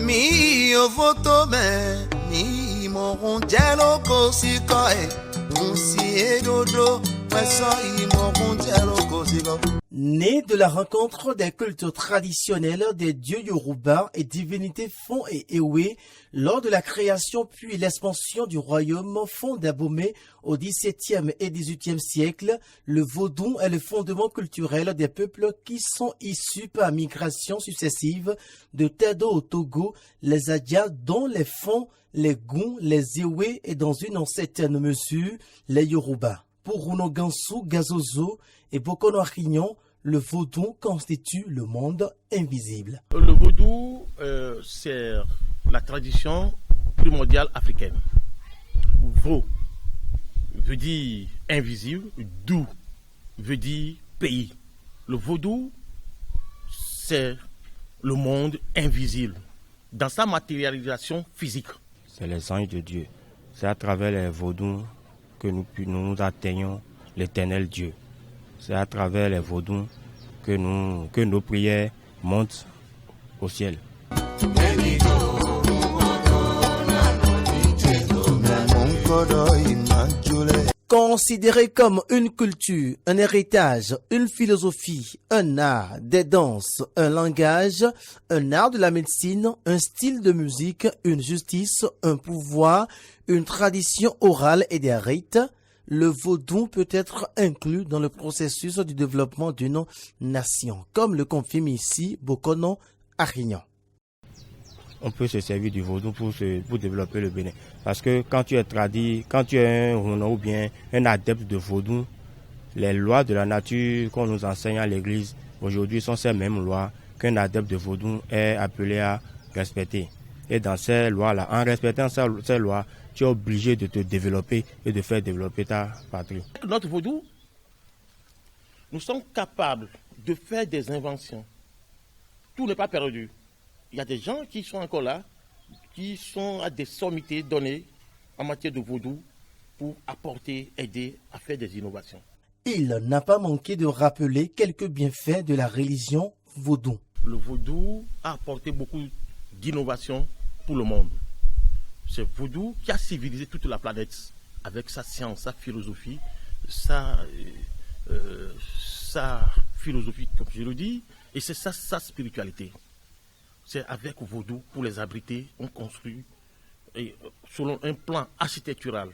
Mi voto me mi morongelo kosikoe unsi edodo peso I morongelo kosiko. Né de la rencontre des cultures traditionnelles des dieux Yoruba et divinités Fon et Ewe lors de la création puis l'expansion du royaume Fon d'Abomey au XVIIe et XVIIIe siècle, le vaudou est le fondement culturel des peuples qui sont issus par migration successive de Tedo au Togo, les Adja dont les Fon, les Gun, les Ewe et dans une certaine mesure les Yoruba. Pour Runogansu Gazozo et Bokono Arignon, le vaudou constitue le monde invisible. Le vaudou, c'est la tradition primordiale africaine. Vau veut dire invisible, dou veut dire pays. Le vaudou, c'est le monde invisible dans sa matérialisation physique. C'est les anges de Dieu. C'est à travers les vaudous que nous atteignons l'éternel Dieu. C'est à travers les vaudous que nos prières montent au ciel. Considéré comme une culture, un héritage, une philosophie, un art, des danses, un langage, un art de la médecine, un style de musique, une justice, un pouvoir, une tradition orale et des rites, le vaudou peut être inclus dans le processus du développement d'une nation, comme le confirme ici Bokono Arignon. On peut se servir du vaudou pour développer le Bénin. Parce que quand tu es un Rona ou bien un adepte de vaudou, les lois de la nature qu'on nous enseigne à l'église aujourd'hui sont ces mêmes lois qu'un adepte de vaudou est appelé à respecter. Et dans ces lois-là, en respectant ces lois, tu es obligé de te développer et de faire développer ta patrie. Notre vaudou, nous sommes capables de faire des inventions. Tout n'est pas perdu. Il y a des gens qui sont encore là, qui sont à des sommités données en matière de vaudou pour apporter, aider à faire des innovations. Il n'a pas manqué de rappeler quelques bienfaits de la religion vaudou. Le vaudou a apporté beaucoup d'innovations pour le monde. C'est vaudou qui a civilisé toute la planète avec sa science, sa philosophie, sa philosophie, comme je le dis, et c'est sa spiritualité. C'est avec vaudou, pour les abriter, on construit selon un plan architectural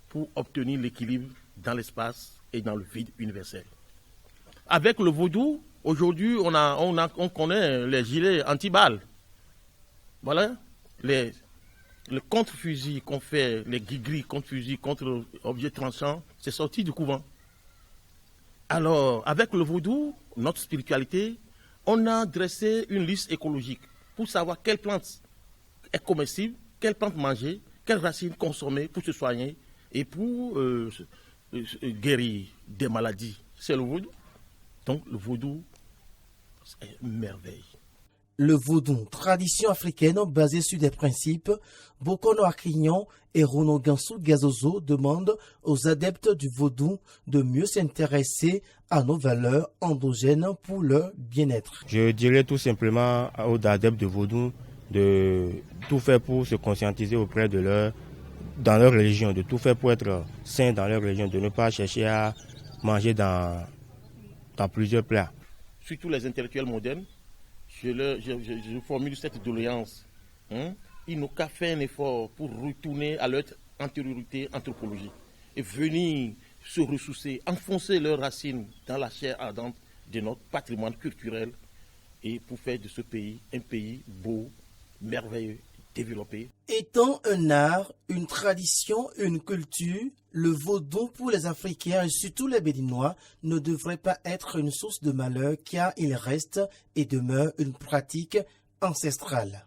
pour obtenir l'équilibre dans l'espace et dans le vide universel. Avec le vaudou, aujourd'hui, on connaît les gilets anti-balles. Voilà, le contre-fusil qu'on fait, les guigris contre-fusil, contre objets tranchants, c'est sorti du couvent. Alors, avec le vaudou, notre spiritualité, on a dressé une liste écologique pour savoir quelle plante est comestible, quelle plante manger, quelle racine consommer pour se soigner et pour guérir des maladies. C'est le vaudou. Donc le vaudou, c'est une merveille. Le vaudou, tradition africaine basée sur des principes, Bokono Arignon et Runogansu Gazozo demandent aux adeptes du vaudou de mieux s'intéresser à nos valeurs endogènes pour leur bien-être. Je dirais tout simplement aux adeptes de vaudou de tout faire pour se conscientiser auprès de dans leur religion, de tout faire pour être sain dans leur religion, de ne pas chercher à manger dans plusieurs plats. Surtout les intellectuels modernes, je formule cette doléance. Ils n'ont qu'à faire un effort pour retourner à leur antériorité anthropologique et venir se ressourcer, enfoncer leurs racines dans la chair ardente de notre patrimoine culturel et pour faire de ce pays un pays beau, merveilleux, développé. Étant un art, une tradition, une culture, le vaudou pour les Africains et surtout les Béninois ne devrait pas être une source de malheur car il reste et demeure une pratique ancestrale.